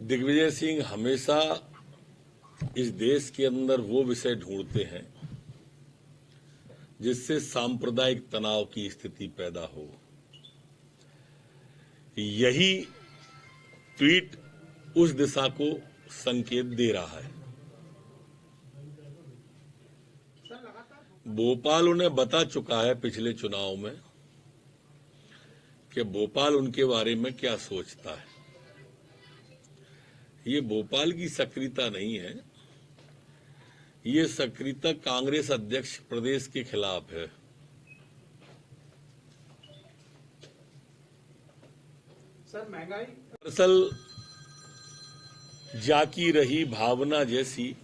दिग्विजय सिंह हमेशा इस देश के अंदर वो विषय ढूंढते हैं जिससे सांप्रदायिक तनाव की स्थिति पैदा हो। यही ट्वीट उस दिशा को संकेत दे रहा है। भोपाल उन्हें बता चुका है पिछले चुनाव में कि भोपाल उनके बारे में क्या सोचता है। ये भोपाल की सक्रियता नहीं है, ये सक्रियता कांग्रेस अध्यक्ष प्रदेश के खिलाफ है। सर महंगाई दरअसल जाकी रही भावना जैसी,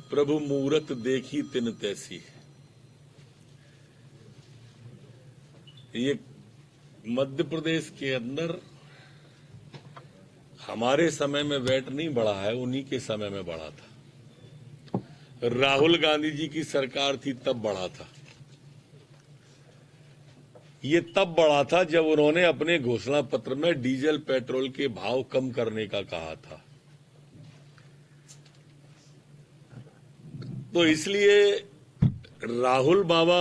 प्रभु मूरत देखी तिन तैसी। ये मध्य प्रदेश के अंदर हमारे समय में वैट नहीं बढ़ा है, उन्हीं के समय में बढ़ा था। राहुल गांधी जी की सरकार थी तब बढ़ा था। ये तब बढ़ा था जब उन्होंने अपने घोषणा पत्र में डीजल पेट्रोल के भाव कम करने का कहा था। तो इसलिए राहुल बाबा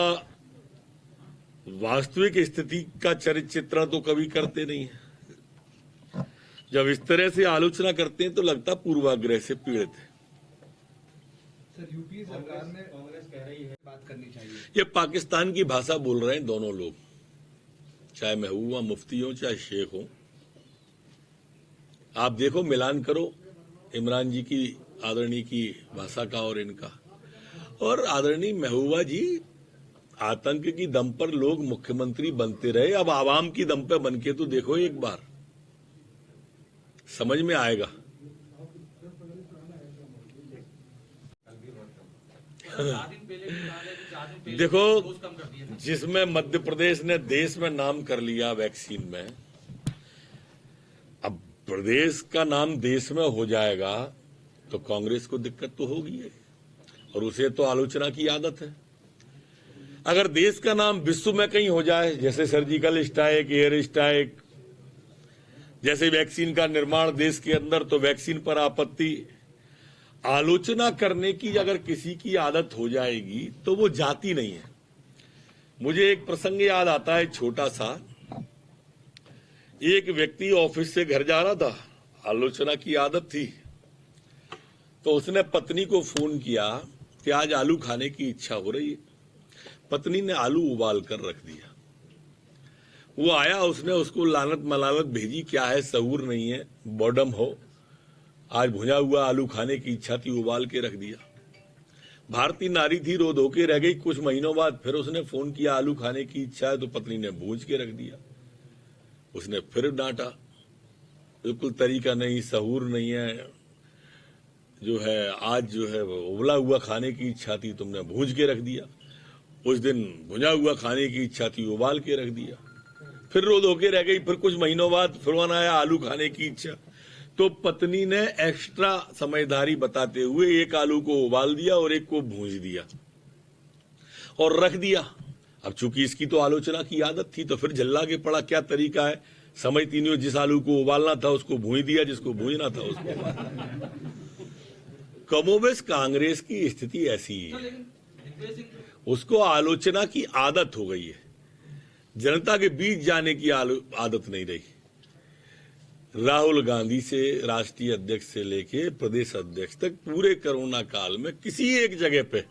वास्तविक स्थिति का चित्रण तो कभी करते नहीं है। जब इस तरह से आलोचना करते हैं तो लगता पूर्वाग्रह से पीड़ित है। सर यूपी सरकार ने कांग्रेस कह रही है बात करनी चाहिए। ये पाकिस्तान की भाषा बोल रहे हैं दोनों लोग, चाहे महबूबा मुफ्ती हो चाहे शेख हो। आप देखो, मिलान करो इमरान जी की आदरणीय की भाषा का और इनका। और आदरणीय महबूबा जी, आतंक की दम पर लोग मुख्यमंत्री बनते रहे, अब आवाम की दम पे बनके तो देखो एक बार, समझ में आएगा। देखो, जिसमें मध्य प्रदेश ने देश में नाम कर लिया वैक्सीन में, अब प्रदेश का नाम देश में हो जाएगा तो कांग्रेस को दिक्कत तो होगी है, और उसे तो आलोचना की आदत है। अगर देश का नाम विश्व में कहीं हो जाए, जैसे सर्जिकल स्ट्राइक, एयर स्ट्राइक, जैसे वैक्सीन का निर्माण देश के अंदर, तो वैक्सीन पर आपत्ति, आलोचना करने की अगर किसी की आदत हो जाएगी तो वो जाती नहीं है। मुझे एक प्रसंग याद आता है, छोटा सा। एक व्यक्ति ऑफिस से घर जा रहा था, आलोचना की आदत थी, तो उसने पत्नी को फोन किया कि आज आलू खाने की इच्छा हो रही है। पत्नी ने आलू उबाल कर रख दिया। वो आया, उसने उसको लानत मलालत भेजी, क्या है सहूर नहीं है, बॉडम हो, आज भुना हुआ आलू खाने की इच्छा थी, उबाल के रख दिया। भारतीय नारी थी, रो धो के रह गई। कुछ महीनों बाद फिर उसने फोन किया, आलू खाने की इच्छा है, तो पत्नी ने भूंज के रख दिया। उसने फिर डांटा, बिल्कुल तरीका नहीं, सहूर नहीं है, जो है आज जो है उबला हुआ खाने की इच्छा थी, तुमने भूंज के रख दिया। उस दिन भुना हुआ खाने की इच्छा थी, उबाल के रख दिया। फिर रो धो के रह गई। फिर कुछ महीनों बाद फिर आया आलू खाने की इच्छा, तो पत्नी ने एक्स्ट्रा समझदारी बताते हुए एक आलू को उबाल दिया और एक को भूंज दिया और रख दिया। अब चूंकि इसकी तो आलोचना की आदत थी, तो फिर झल्ला के पड़ा, क्या तरीका है, समझती नहीं हो। जिस आलू को उबालना था उसको भूंज दिया, जिसको भूंजना था उसको। कमोबेश कांग्रेस की स्थिति ऐसी है, उसको आलोचना की आदत हो गई है, जनता के बीच जाने की आदत नहीं रही। राहुल गांधी से राष्ट्रीय अध्यक्ष से लेके प्रदेश अध्यक्ष तक पूरे कोरोना काल में किसी एक जगह पे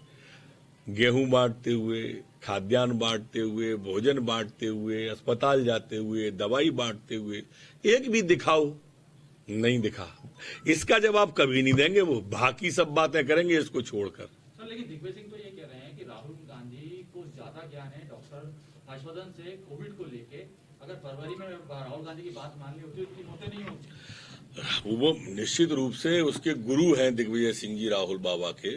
गेहूं बांटते हुए, खाद्यान्न बांटते हुए, भोजन बांटते हुए, अस्पताल जाते हुए, दवाई बांटते हुए एक भी दिखाओ, नहीं दिखा। इसका जवाब कभी नहीं देंगे वो, बाकी सब बातें करेंगे इसको छोड़कर। सर लेकिन दिग्विजय सिंह तो ये कह रहे हैं कि राहुल गांधी को ज्यादा ज्ञान है डॉक्टर हर्षवर्धन से कोविड को लेके। अगर फरवरी में राहुल गांधी की बात मान ली होती तो इतनी मौतें नहीं होती। वो निश्चित रूप से उसके गुरु हैं दिग्विजय सिंह जी राहुल बाबा के,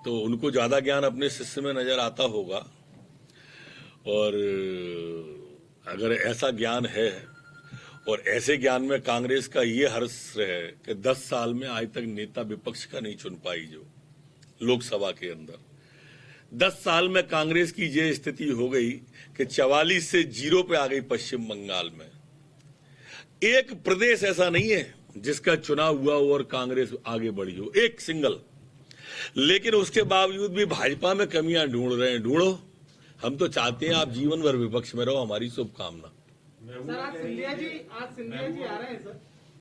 तो उनको ज्यादा ज्ञान अपने शिष्य में नजर आता होगा। और अगर ऐसा ज्ञान है, और ऐसे ज्ञान में कांग्रेस का ये हर्ष है कि 10 साल में आज तक नेता विपक्ष का नहीं चुन पाई, जो लोकसभा के अंदर 10 साल में कांग्रेस की ये स्थिति हो गई कि 44 से 0 पे आ गई पश्चिम बंगाल में। एक प्रदेश ऐसा नहीं है जिसका चुनाव हुआ हो और कांग्रेस आगे बढ़ी हो, एक सिंगल। लेकिन उसके बावजूद भी भाजपा में कमियां ढूंढ रहे हैं। ढूंढो, हम तो चाहते हैं आप जीवन भर विपक्ष में रहो, हमारी शुभकामना। सर आज सिंधिया जी आ रहे हैं सर।